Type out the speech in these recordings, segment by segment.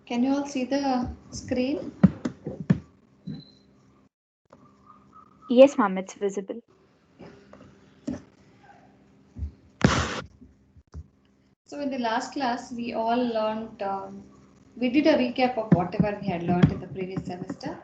Can you all see the screen? Yes, ma'am, it's visible. So in the last class, we all learned, we did a recap of whatever we had learned in the previous semester.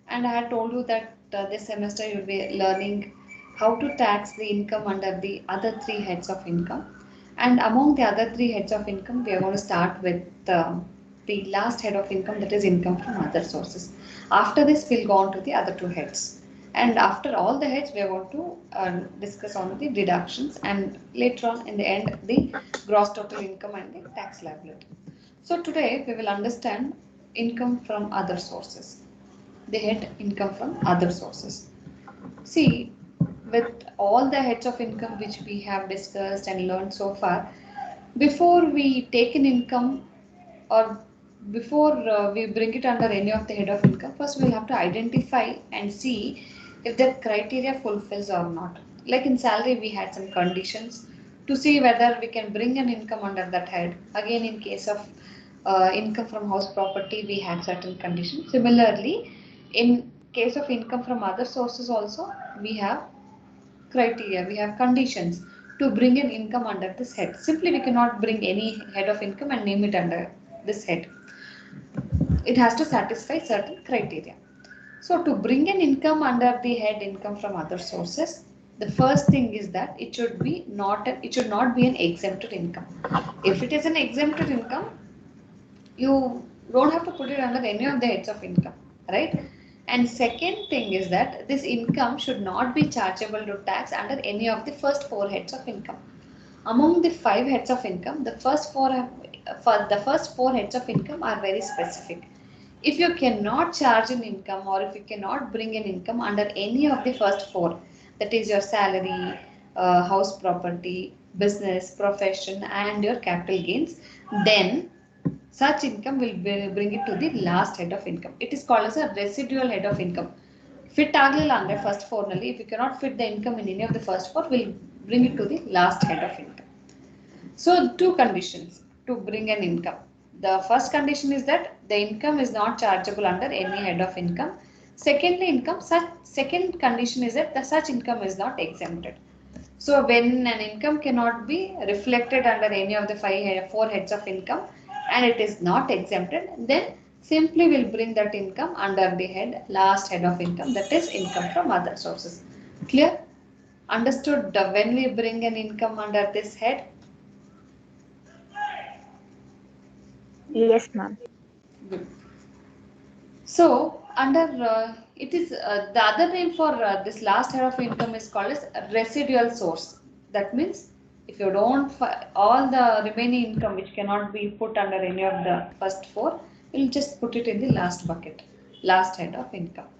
And I had told you that this semester you'll be learning how to tax the income under the other three heads of income. And among the other three heads of income, we are going to start with the last head of income, that is income from other sources. After this, we'll go on to the other two heads. And after all the heads, we are going to discuss on the deductions and later on in the end, the gross total income and the tax liability. So today we will understand income from other sources. The head income from other sources. See, with all the heads of income which we have discussed and learned so far, before we take an income or before we bring it under any of the head of income, first we'll have to identify and see if that criteria fulfills or not. Like in salary, we had some conditions to see whether we can bring an income under that head. Again, in case of income from house property, we had certain conditions. Similarly, in case of income from other sources also, we have criteria, we have conditions to bring an income under this head. Simply, we cannot bring any head of income and name it under this head. It has to satisfy certain criteria. So, to bring an income under the head income from other sources, the first thing is that it should not be an exempted income. If it is an exempted income, you don't have to put it under any of the heads of income, right? And second thing is that this income should not be chargeable to tax under any of the first four heads of income. Among the five heads of income, the first four heads of income are very specific. If you cannot charge an income or if you cannot bring an income under any of the first four, that is your salary, house property, business, profession, and your capital gains, then such income will bring it to the last head of income. It is called as a residual head of income. Fit ಆಗಲಿಲ್ಲ ಅಂದ್ರೆ first four ನಲ್ಲಿ, if you cannot fit the income in any of the first four, will bring it to the last head of income. So two conditions to bring an income. The first condition is that the income is not chargeable under any head of income. Secondly, second condition is that the such income is not exempted. So when an income cannot be reflected under any of the four heads of income and it is not exempted, then simply will bring that income under the last head of income, that is income from other sources. Clear? Understood? When we bring an income under this head? Yes, ma'am. Good. So under it is the other name for this last head of income is called as residual source. That means if you don't all the remaining income which cannot be put under any of the first four, we'll just put it in the last bucket, last head of income.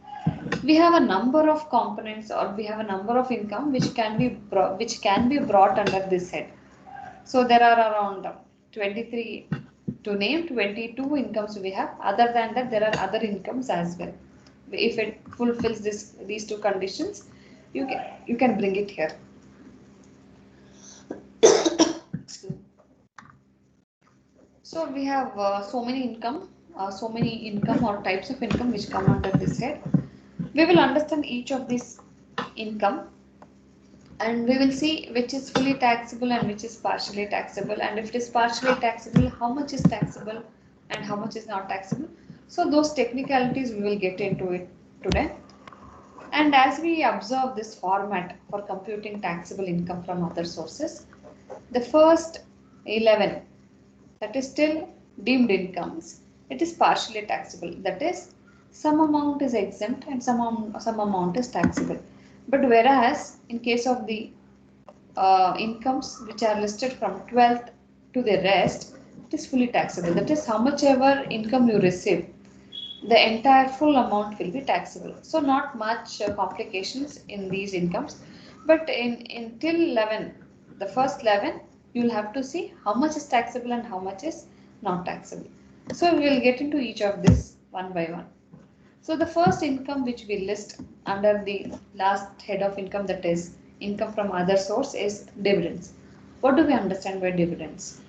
We have a number of components or we have a number of income which can be brought under this head. So there are around 23 to name 22 incomes we have. Other than that, there are other incomes as well. If it fulfills these two conditions, you can bring it here. So we have so many income or types of income which come under this head. We will understand each of these income and we will see which is fully taxable and which is partially taxable, and if it is partially taxable, how much is taxable and how much is not taxable. So those technicalities we will get into it today. And as we observe this format for computing taxable income from other sources, the first 11, that is still deemed incomes, it is partially taxable, that is some amount is exempt and some amount is taxable. But whereas in case of the incomes which are listed from 12th to the rest, it is fully taxable. That is how much ever income you receive, the entire full amount will be taxable. So not much complications in these incomes, but in till 11, the first 11, you will have to see how much is taxable and how much is not taxable. So we will get into each of this one by one. So the first income which we list under the last head of income, that is income from other source, is dividends. What do we understand by dividends?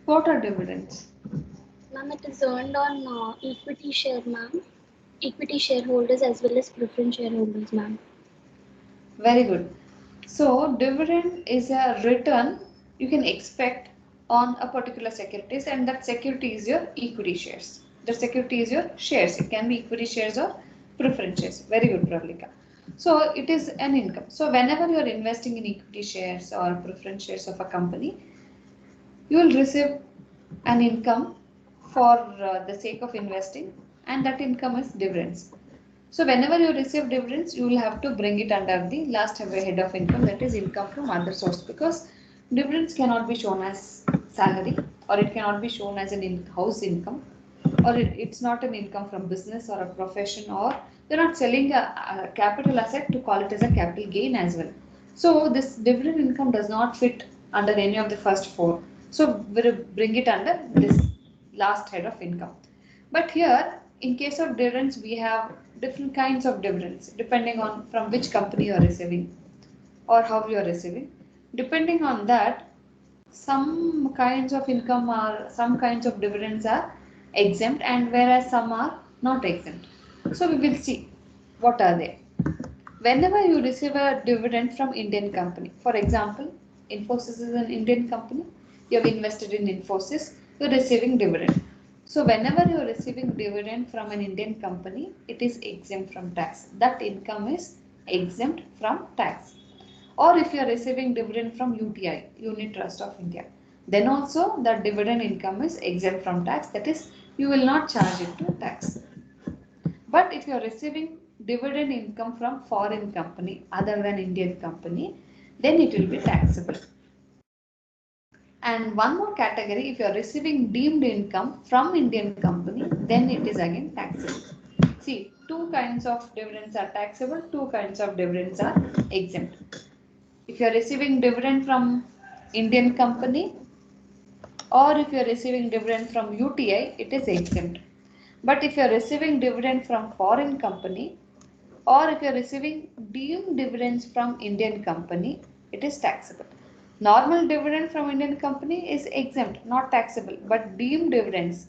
What are dividends? Ma'am, it is earned on equity share, ma'am. Equity shareholders as well as preference shareholders, ma'am. Very good. So dividend is a return you can expect on a particular securities, and that security is your equity shares. The security is your shares. It can be equity shares or preference shares. Very good, Pravalika. So it is an income. So whenever you are investing in equity shares or preference shares of a company, you will receive an income for the sake of investing, and that income is dividends. So whenever you receive dividends, you will have to bring it under the last head of income, that is income from other source, because dividends cannot be shown as salary, or it cannot be shown as an in-house income, or it's not an income from business or a profession, or you're not selling a capital asset to call it as a capital gain as well. So this dividend income does not fit under any of the first four. So we'll bring it under this last head of income. But here, in case of dividends, we have different kinds of dividends depending on from which company you are receiving or how you are receiving. Depending on that, some kinds of income or some kinds of dividends are exempt, and whereas some are not exempt. So we will see what are they. Whenever you receive a dividend from Indian company, for example, Infosys is an Indian company, you have invested in Infosys, you are receiving dividend. So whenever you are receiving dividend from an Indian company, it is exempt from tax. That income is exempt from tax. Or if you are receiving dividend from UTI, Unit Trust of India, then also the dividend income is exempt from tax. That is, you will not charge it to tax. But if you are receiving dividend income from foreign company other than Indian company, then it will be taxable. And one more category, if you are receiving deemed income from Indian company, then it is again taxable. See, two kinds of dividends are taxable, two kinds of dividends are exempt. If you are receiving dividend from Indian company, or if you are receiving dividend from UTI, it is exempt. But if you are receiving dividend from foreign company, or if you are receiving deemed dividends from Indian company, it is taxable. Normal dividend from Indian company is exempt, not taxable, but deemed dividends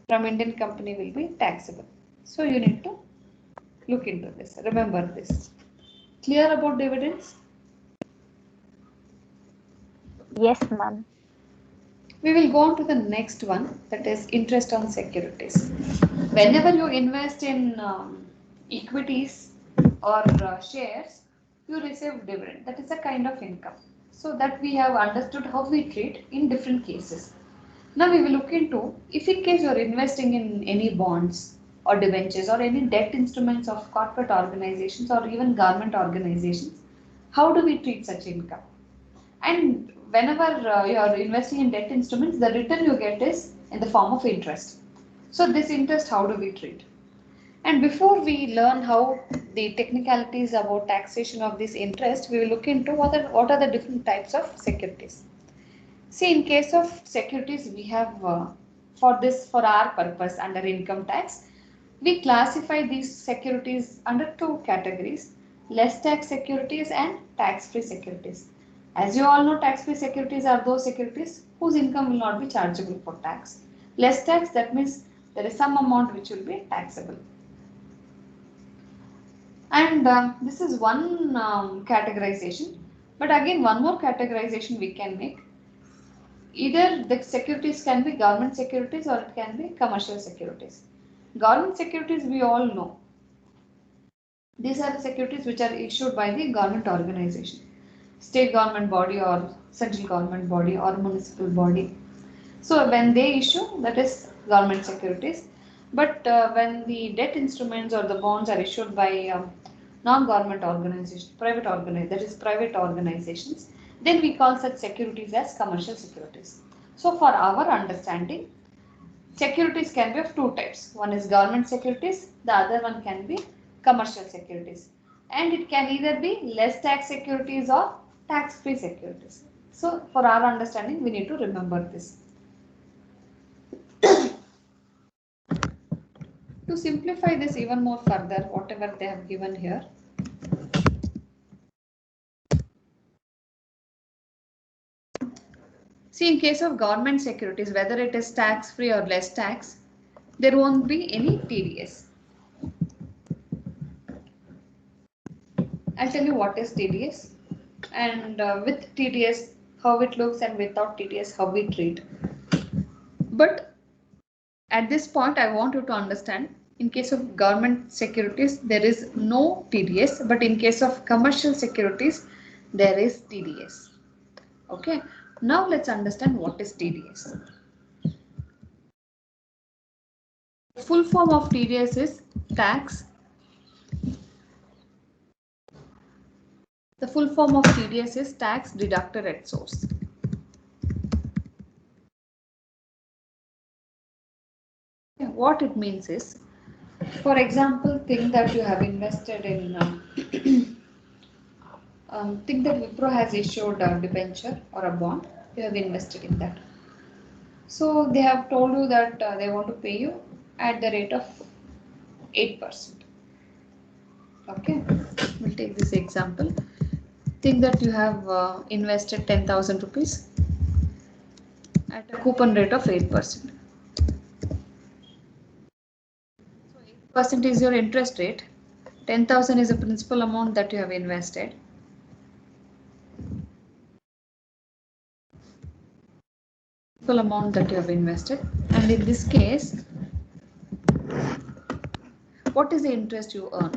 from Indian company will be taxable. So you need to look into this. Remember this. Clear about dividends? Yes, ma'am. We will go on to the next one, that is interest on securities. Whenever you invest in equities or shares, you receive dividend. That is a kind of income. So that we have understood how we treat in different cases. Now we will look into if in case you are investing in any bonds or debentures or any debt instruments of corporate organizations or even government organizations, how do we treat such income? And whenever you are investing in debt instruments, the return you get is in the form of interest. So this interest, how do we treat? And before we learn how the technicalities about taxation of this interest, we will look into what are the different types of securities. See, in case of securities, we have for our purpose under income tax, we classify these securities under two categories: less tax securities and tax-free securities. As you all know, tax-free securities are those securities whose income will not be chargeable for tax. Less tax, that means there is some amount which will be taxable. And this is one categorization. But again, one more categorization we can make. Either the securities can be government securities or it can be commercial securities. Government securities we all know. These are the securities which are issued by the government organization, state government body or central government body or municipal body. So when they issue, that is government securities. But when the debt instruments or the bonds are issued by non-government organizations, that is private organizations, then we call such securities as commercial securities. So for our understanding, securities can be of two types. One is government securities, the other one can be commercial securities. And it can either be less tax securities or tax-free securities. So for our understanding, we need to remember this. To simplify this even more further, whatever they have given here, See, in case of government securities, whether it is tax free or less tax, there won't be any TDS. I'll tell you what is TDS, and with TDS how it looks, and without TDS how we treat. But at this point I want you to understand, in case of government securities there is no TDS, but in case of commercial securities there is TDS. Okay, now let's understand what is TDS. Full form of TDS is tax. The full form of TDS is tax deducted at source. What it means is, for example, think that you have invested in, think that Wipro has issued a debenture or a bond, you have invested in that. So they have told you that they want to pay you at the rate of 8%. Okay, we'll take this example. Think that you have invested 10,000 rupees at a coupon rate of 8%. So 8% is your interest rate. 10,000 is the principal amount that you have invested. Principal amount that you have invested, and in this case, what is the interest you earn?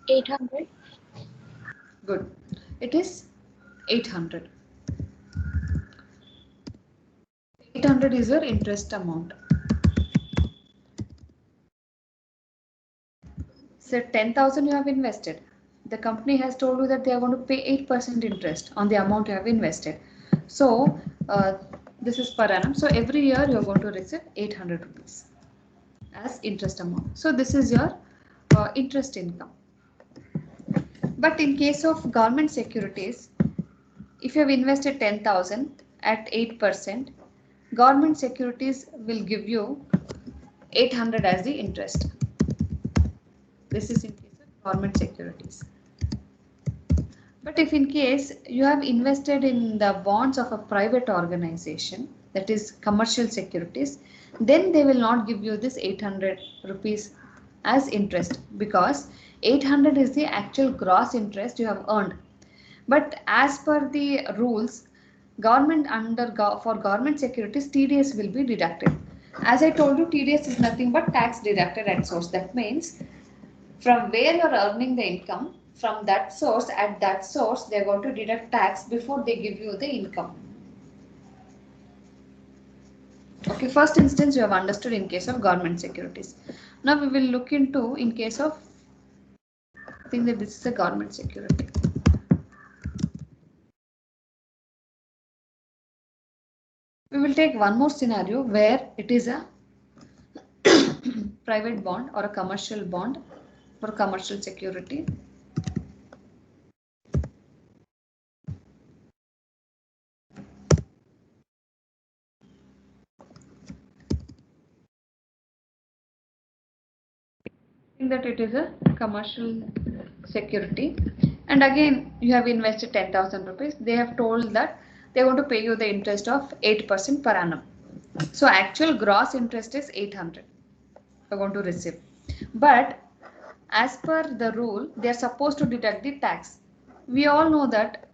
$800. Good. It is 800. 800 is your interest amount. So 10,000 you have invested. The company has told you that they are going to pay 8% interest on the amount you have invested. So this is per annum. So every year you are going to receive 800 rupees as interest amount. So this is your interest income. But in case of government securities, if you have invested 10,000 at 8%, government securities will give you 800 as the interest. This is in case of government securities. But if in case you have invested in the bonds of a private organization, that is commercial securities, then they will not give you this 800 rupees as interest, because 800 is the actual gross interest you have earned. But as per the rules, for government securities, TDS will be deducted. As I told you, TDS is nothing but tax deducted at source. That means from where you are earning the income, from that source, at that source, they are going to deduct tax before they give you the income. Okay, first instance you have understood in case of government securities. Now we will look into in case of, I think that this is a government security. We will take one more scenario where it is a private bond or a commercial bond for commercial security. That it is a commercial security, and again you have invested 10,000 rupees. They have told that they want to pay you the interest of 8% per annum. So actual gross interest is 800 you're going to receive, but as per the rule they are supposed to deduct the tax. We all know that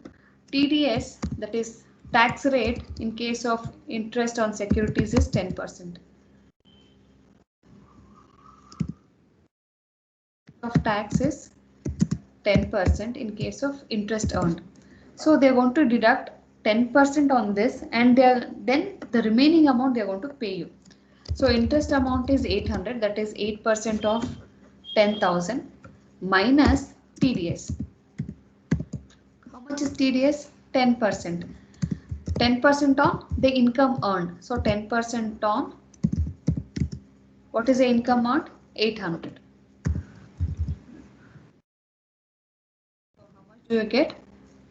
TDS, that is tax rate in case of interest on securities, is 10%. Of tax is 10% in case of interest earned. So they want to deduct 10% on this, and then the remaining amount they are going to pay you. So interest amount is 800, that is 8% of 10,000 minus TDS. How much is TDS? 10%. 10% on the income earned. So 10% on, what is the income earned? 800. Do you get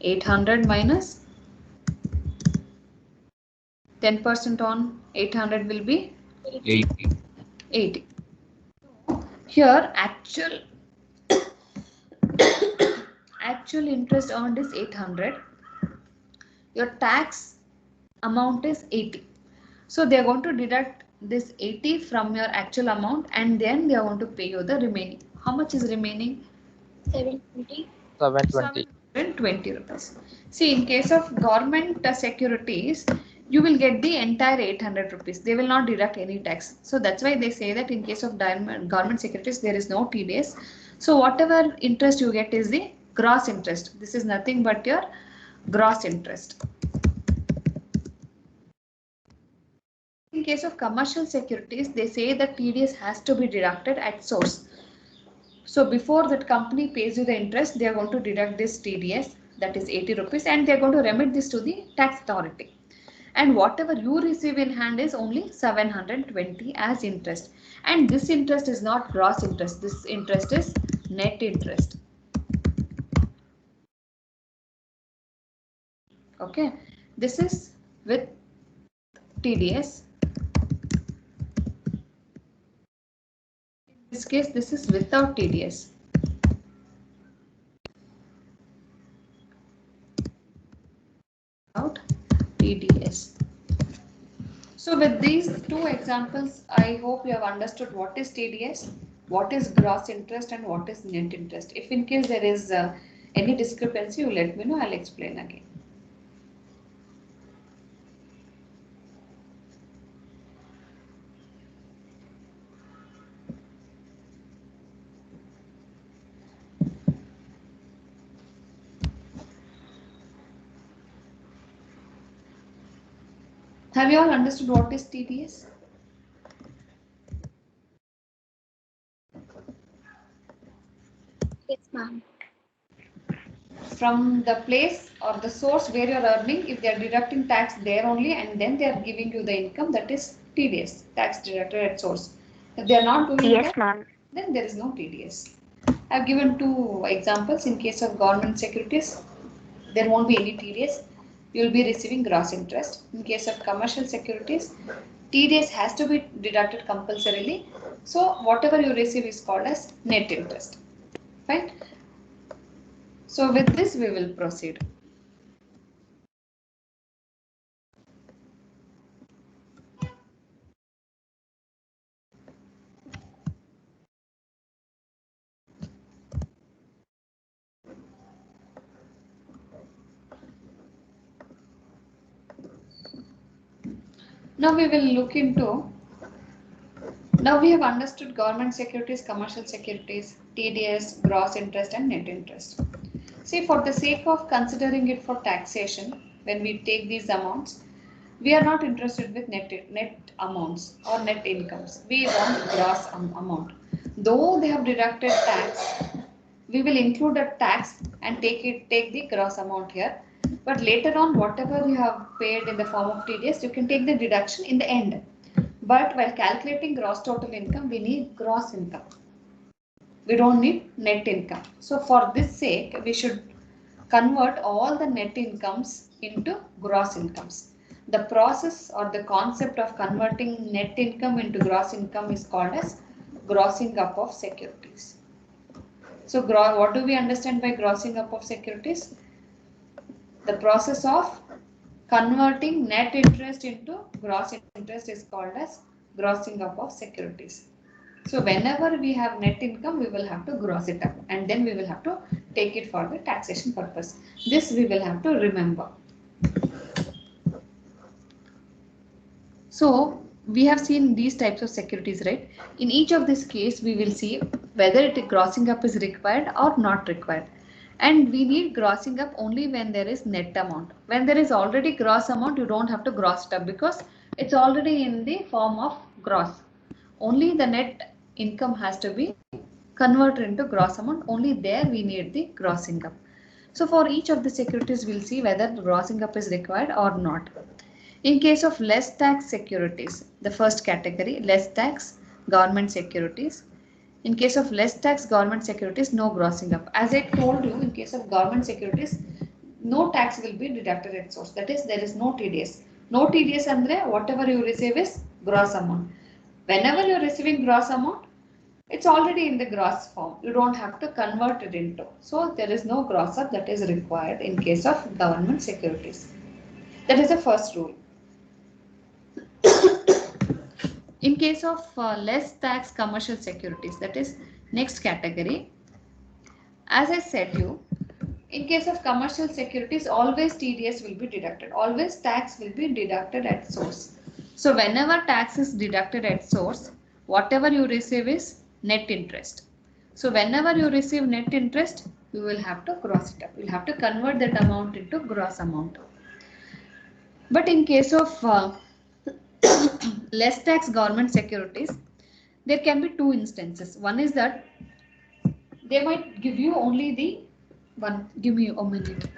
800 minus 10% on 800 will be 80. Here actual actual interest earned is 800. Your tax amount is 80. So they are going to deduct this 80 from your actual amount and then they are going to pay you the remaining. How much is remaining? 720. 720. 720 rupees. See, in case of government securities, you will get the entire 800 rupees. They will not deduct any tax. So that's why they say that in case of government securities, there is no TDS. So whatever interest you get is the gross interest. This is nothing but your gross interest. In case of commercial securities, they say that TDS has to be deducted at source. So before that company pays you the interest, they are going to deduct this TDS, that is 80 rupees, and they are going to remit this to the tax authority. And whatever you receive in hand is only 720 as interest. And this interest is not gross interest. This interest is net interest. Okay. This is with TDS. In this case, this is without TDS. Without TDS. So with these two examples, I hope you have understood what is TDS, what is gross interest and what is net interest. If in case there is any discrepancy, you let me know, I'll explain again. Have you all understood what is TDS? Yes, ma'am. From the place or the source where you are earning, if they are deducting tax there only and then they are giving you the income, that is TDS, tax deducted at source. If they are not doing Yes, that, ma'am. then there is no TDS. I have given two examples. In case of government securities, there won't be any TDS. You will be receiving gross interest. In case of commercial securities, TDS has to be deducted compulsorily. So whatever you receive is called as net interest. Fine. So with this we will proceed. Now we will look into, now we have understood government securities, commercial securities, TDS, gross interest and net interest. See, for the sake of considering it for taxation, when we take these amounts, we are not interested with net amounts or net incomes. We want gross amount. Though they have deducted tax, we will include a tax and take the gross amount here. But later on, whatever you have paid in the form of TDS, you can take the deduction in the end. But while calculating gross total income, we need gross income. We don't need net income. So for this sake, we should convert all the net incomes into gross incomes. The process or the concept of converting net income into gross income is called as grossing up of securities. So what do we understand by grossing up of securities? The process of converting net interest into gross interest is called as grossing up of securities. So whenever we have net income, we will have to gross it up and then we will have to take it for the taxation purpose. This we will have to remember. So we have seen these types of securities, right? In each of this case, we will see whether grossing up is required or not required. And we need grossing up only when there is net amount. When there is already gross amount, you don't have to gross it up because it's already in the form of gross. Only the net income has to be converted into gross amount. Only there we need the grossing up. So for each of the securities, we'll see whether the grossing up is required or not. In case of less tax securities, the first category, less tax government securities. In case of less tax government securities, no grossing up. As I told you, in case of government securities, no tax will be deducted at source. That is, there is no TDS. No TDS andre whatever you receive is gross amount. Whenever you are receiving gross amount, It's already in the gross form. You don't have to convert it into. So there is no gross up that is required in case of government securities. That is the first rule. In case of less tax commercial securities, that is next category. As I said you, in case of commercial securities, always TDS will be deducted. Always tax will be deducted at source. So whenever tax is deducted at source, whatever you receive is net interest. So whenever you receive net interest, you will have to gross it up. You will have to convert that amount into gross amount. But in case of less tax government securities, there can be two instances. One is that they might give you only the one. Give me a minute.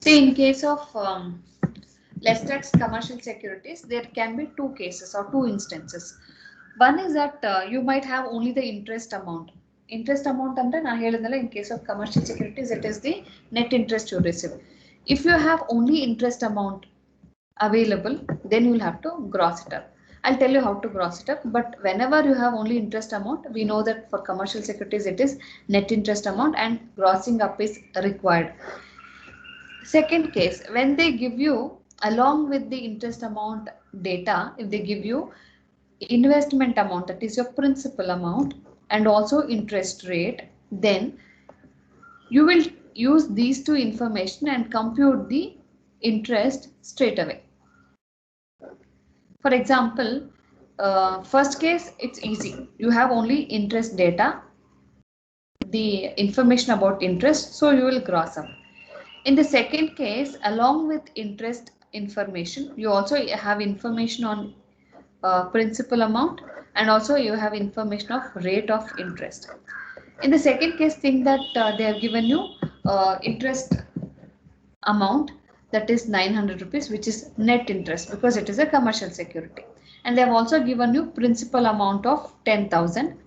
See, in case of less tax commercial securities, there can be two cases or two instances. One is that you might have only the interest amount. Interest amount and then in case of commercial securities, it is the net interest you receive. If you have only interest amount available, then you will have to gross it up. I'll tell you how to gross it up, but whenever you have only interest amount, we know that for commercial securities it is net interest amount and grossing up is required. Second case, when they give you along with the interest amount data, if they give you investment amount, that is your principal amount, and also interest rate, then you will use these two information and compute the interest straight away. For example, first case, it's easy. You have only interest data, the information about interest, so you will gross up. In the second case, along with interest information, you also have information on principal amount, and also you have information of rate of interest. In the second case, think that they have given you interest amount, that is 900 rupees, which is net interest because it is a commercial security, and they have also given you principal amount of 10,000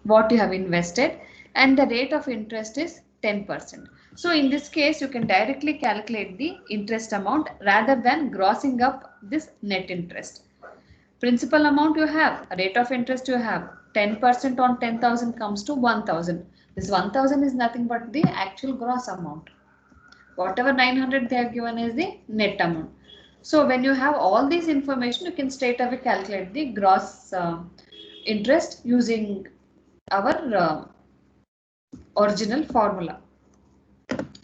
what you have invested, and the rate of interest is 10%. So in this case, you can directly calculate the interest amount rather than grossing up this net interest. Principal amount you have, rate of interest you have, 10% on 10,000 comes to 1,000. This 1,000 is nothing but the actual gross amount. Whatever 900 they have given is the net amount. So when you have all these information, you can straight away calculate the gross interest using our original formula.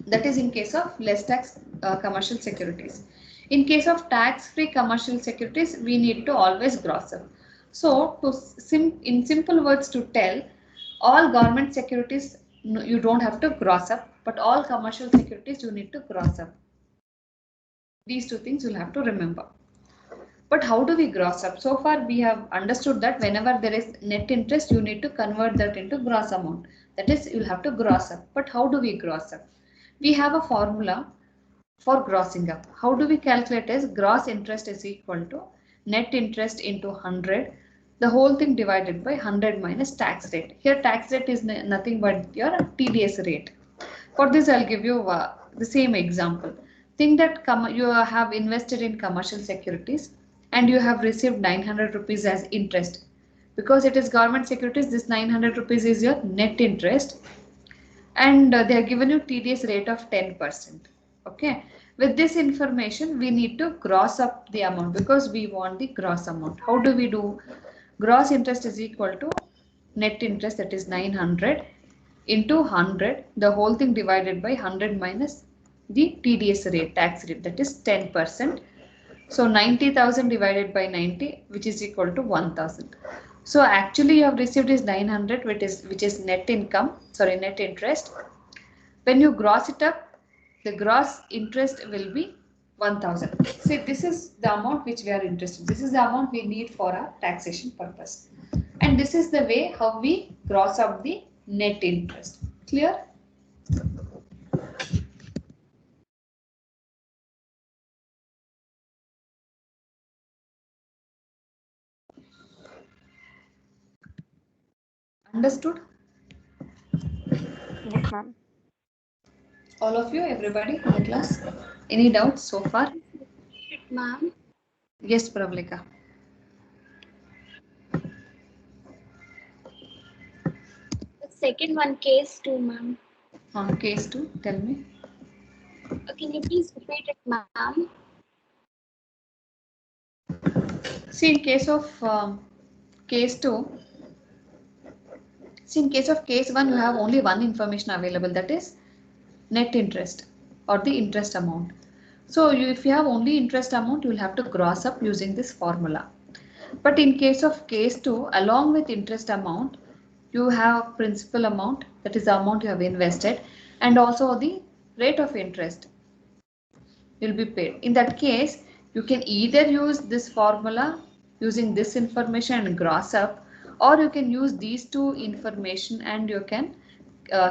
That is in case of less tax commercial securities. In case of tax-free commercial securities, we need to always gross up. So in simple words to tell, all government securities you don't have to gross up, but all commercial securities you need to gross up. These two things you'll have to remember. But how do we gross up? So far we have understood that whenever there is net interest, you need to convert that into gross amount. That is, you'll have to gross up. But how do we gross up? We have a formula for grossing up. How do we calculate is gross interest is equal to net interest into 100, the whole thing divided by 100 minus tax rate. Here tax rate is nothing but your TDS rate. For this I'll give you the same example. Think that you have invested in commercial securities and you have received 900 rupees as interest. Because it is government securities, this 900 rupees is your net interest, and they have given you TDS rate of 10%. Okay. With this information, we need to gross up the amount because we want the gross amount. How do we do? Gross interest is equal to net interest, that is 900 into 100, the whole thing divided by 100 minus the TDS rate, tax rate, that is 10%. So 90,000 divided by 90, which is equal to 1,000. So actually you have received is 900, which is net income, sorry, net interest. When you gross it up, the gross interest will be 1,000. See, this is the amount which we are interested. This is the amount we need for our taxation purpose. And this is the way how we gross up the net interest. Clear? Understood? Yes, ma'am. All of you, everybody in the class? Any doubts so far? Ma'am, Yes, Pravalika. the second one, case 2, ma'am. Case 2, tell me. Can you please repeat it, ma'am? See, in case of case 2, see, in case of case 1, you have only one information available, that is net interest or the interest amount. So, if you have only interest amount, you will have to gross up using this formula. But in case of case 2, along with interest amount, you have principal amount, that is the amount you have invested, and also the rate of interest will be paid. In that case, you can either use this formula using this information and gross up, or you can use these two information and you can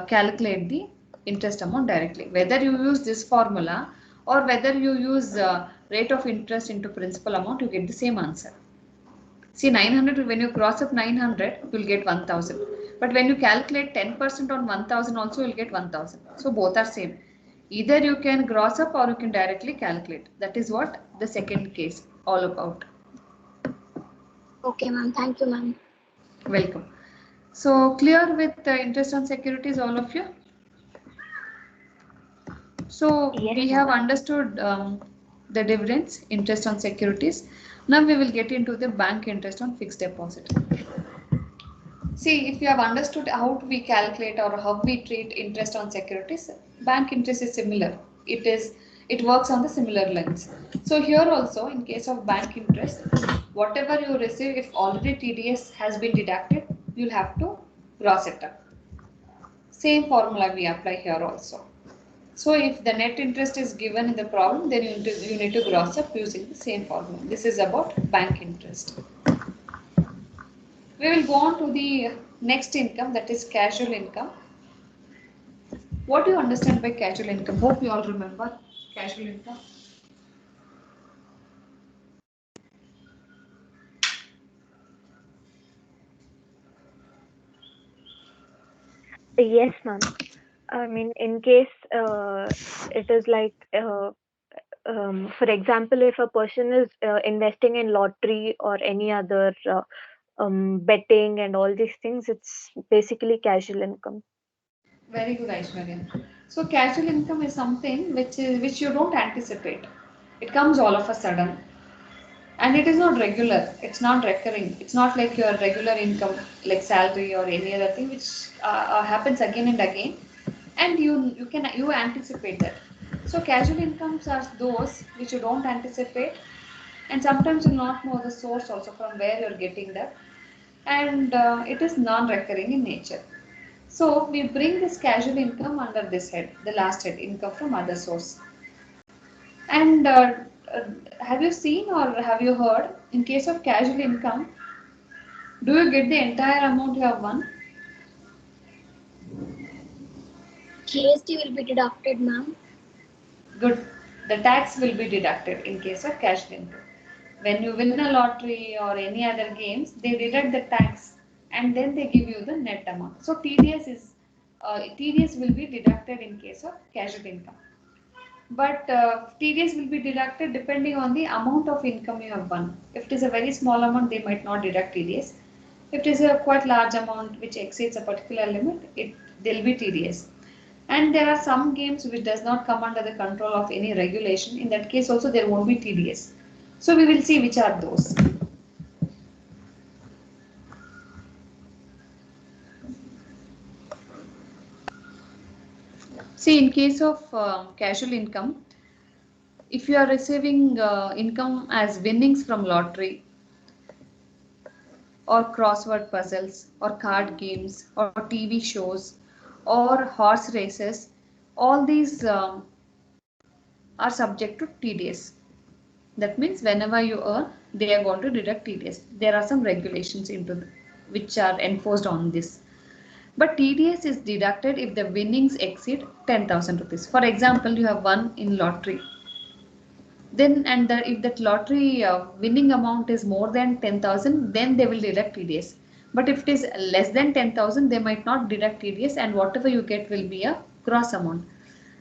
calculate the interest amount directly. Whether you use this formula or whether you use rate of interest into principal amount, you get the same answer. See, 900, when you cross up 900, you'll get 1000. But when you calculate 10% on 1000 also, you'll get 1000. So both are same. Either you can gross up or you can directly calculate. That is what the second case all about. Okay, ma'am. Thank you, ma'am. Welcome. So clear with interest on securities, all of you? So Yes, we ma'am. have understood the difference, interest on securities. Now we will get into the bank interest on fixed deposit. See, if you have understood how we calculate or how we treat interest on securities, bank interest is similar. It works on the similar lines. So here also, in case of bank interest, whatever you receive, if already TDS has been deducted, you'll have to gross it up. Same formula we apply here also. So if the net interest is given in the problem, then you need to gross up using the same formula. This is about bank interest. We will go on to the next income, that is casual income. What do you understand by casual income? Hope you all remember casual income. Yes, ma'am. I mean, in case it is like, for example, if a person is investing in lottery or any other betting and all these things, it's basically casual income. Very good, Aishwarya. So casual income is something which you don't anticipate. It comes all of a sudden, and it is not regular. It's not recurring. It's not like your regular income, like salary or any other thing, which happens again and again, and you anticipate that. So casual incomes are those which you don't anticipate, and sometimes you not know the source also from where you're getting that, and it is non-recurring in nature. So we bring this casual income under this head, the last head, income from other source. And uh, have you seen or have you heard, in case of casual income, do you get the entire amount you have won? GST will be deducted, ma'am. Good. The tax will be deducted in case of casual income. When you win a lottery or any other games, they deduct the tax and then they give you the net amount. So TDS will be deducted in case of casual income. But TDS will be deducted depending on the amount of income you have won. If it is a very small amount, they might not deduct TDS. If it is a quite large amount which exceeds a particular limit, there will be TDS. And there are some games which does not come under the control of any regulation. In that case also there won't be TDS. So we will see which are those. See, in case of casual income, if you are receiving income as winnings from lottery or crossword puzzles or card games or TV shows or horse races, all these are subject to TDS. That means whenever you earn, they are going to deduct TDS. There are some regulations which are enforced on this. But TDS is deducted if the winnings exceed 10,000 rupees. For example, you have won in lottery. Then if that lottery winning amount is more than 10,000, then they will deduct TDS. But if it is less than 10,000, they might not deduct TDS, and whatever you get will be a gross amount.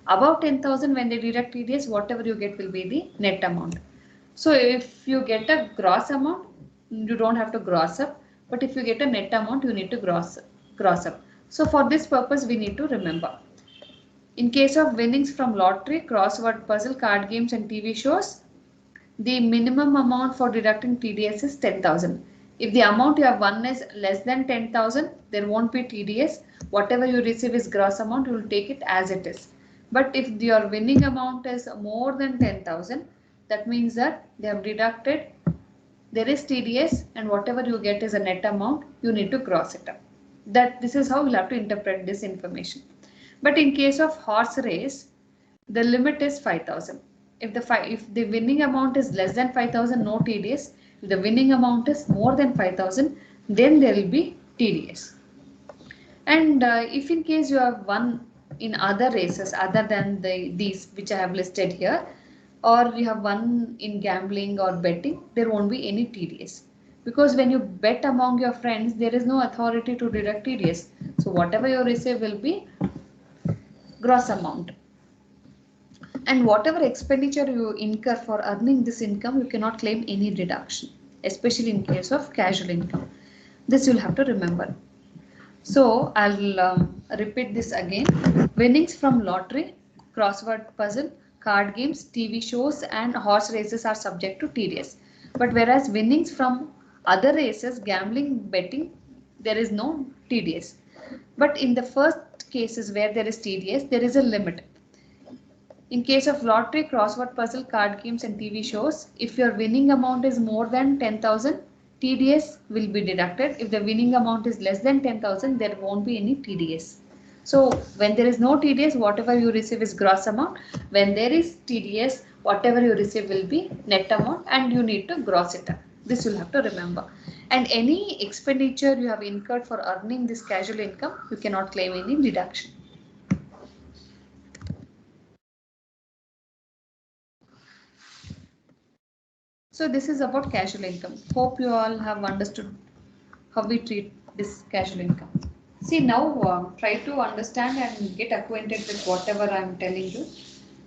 Above 10,000, when they deduct TDS, whatever you get will be the net amount. So if you get a gross amount, you don't have to gross up. But if you get a net amount, you need to gross up. So for this purpose, we need to remember. In case of winnings from lottery, crossword puzzle, card games and TV shows, the minimum amount for deducting TDS is 10,000. If the amount you have won is less than 10,000, there won't be TDS. Whatever you receive is gross amount, you will take it as it is. But if your winning amount is more than 10,000, that means that they have deducted, there is TDS, and whatever you get is a net amount, you need to cross it up. This is how you'll have to interpret this information. But in case of horse race, the limit is 5,000. If the winning amount is less than 5,000, no TDS. If the winning amount is more than 5,000, then there will be TDS. And if in case you have won in other races other than these which I have listed here, or you have won in gambling or betting, there won't be any TDS. Because when you bet among your friends, there is no authority to deduct TDS. So whatever you receive will be gross amount. And whatever expenditure you incur for earning this income, you cannot claim any deduction, especially in case of casual income. This you'll have to remember. So I'll repeat this again. Winnings from lottery, crossword puzzle, card games, TV shows and horse races are subject to TDS. But whereas winnings from other races, gambling, betting, there is no TDS. But in the first cases where there is TDS, there is a limit. In case of lottery, crossword puzzle, card games and TV shows, if your winning amount is more than 10,000, TDS will be deducted. If the winning amount is less than 10,000, there won't be any TDS. So when there is no TDS, whatever you receive is gross amount. When there is TDS, whatever you receive will be net amount and you need to gross it up. This you'll have to remember. And any expenditure you have incurred for earning this casual income, you cannot claim any deduction. So this is about casual income. Hope you all have understood how we treat this casual income. See now try to understand and get acquainted with whatever I am telling you.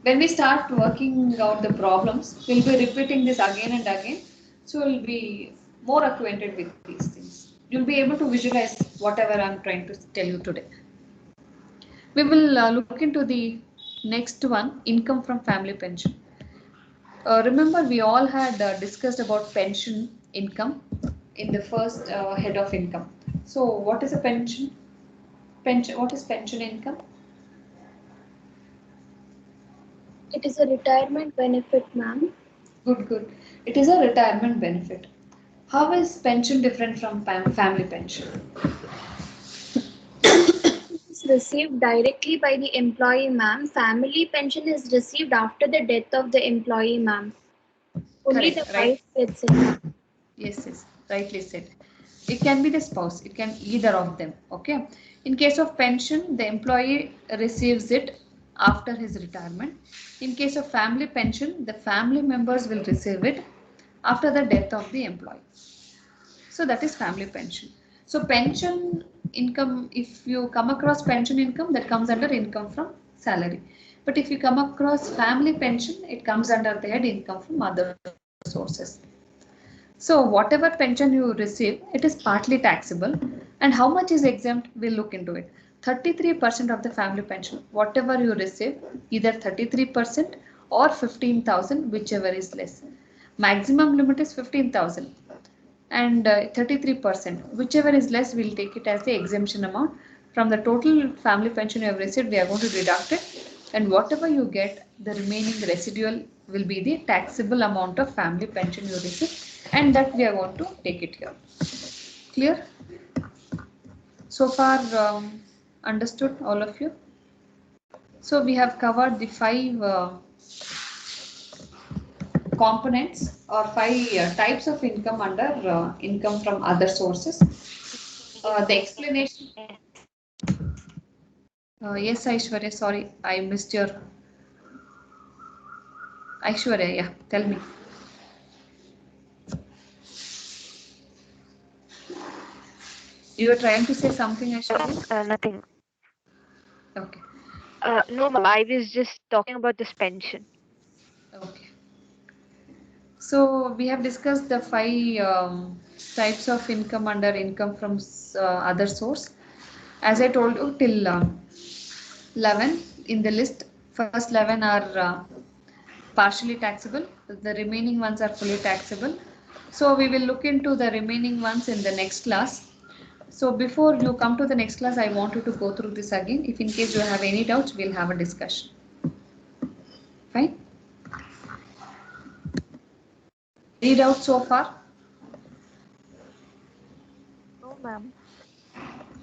When we start working out the problems, we'll be repeating this again and again. So we'll be more acquainted with these things. You'll be able to visualize whatever I'm trying to tell you today. We will look into the next one, income from family pension. Remember, we all had discussed about pension income in the first head of income. So, what is a pension? What is pension income? It is a retirement benefit, ma'am. Good. It is a retirement benefit. How is pension different from family pension? It's received directly by the employee, ma'am. Family pension is received after the death of the employee, ma'am. Only Correct, the right? wife gets it. Yes, rightly said. It can be the spouse, it can either of them. Okay. In case of pension, the employee receives it after his retirement. In case of family pension, the family members will receive it after the death of the employee. So that is family pension. So pension income, if you come across pension income, that comes under income from salary. But if you come across family pension, it comes under the head income from other sources. So whatever pension you receive, it is partly taxable. And how much is exempt, we'll look into it. 33% of the family pension, whatever you receive, either 33% or 15,000, whichever is less. Maximum limit is 15,000 and 33%, whichever is less, we'll take it as the exemption amount. From the total family pension you have received, we are going to deduct it. And whatever you get, the remaining residual will be the taxable amount of family pension you receive. And that we are going to take it here. Clear? So far understood all of you? So we have covered the 5 components or 5 types of income under income from other sources. The explanation. Yes, Aishwarya, sorry, I missed your. Aishwarya, yeah, tell me. You were trying to say something, Aishwarya? Nothing. Okay. No, ma'am. I was just talking about this pension. Okay. So we have discussed the 5 types of income under income from other source. As I told you, till 11 in the list, first 11 are partially taxable. The remaining ones are fully taxable. So we will look into the remaining ones in the next class. So before you come to the next class, I want you to go through this again. If in case you have any doubts, we'll have a discussion. Fine. Any doubts so far? No, ma'am.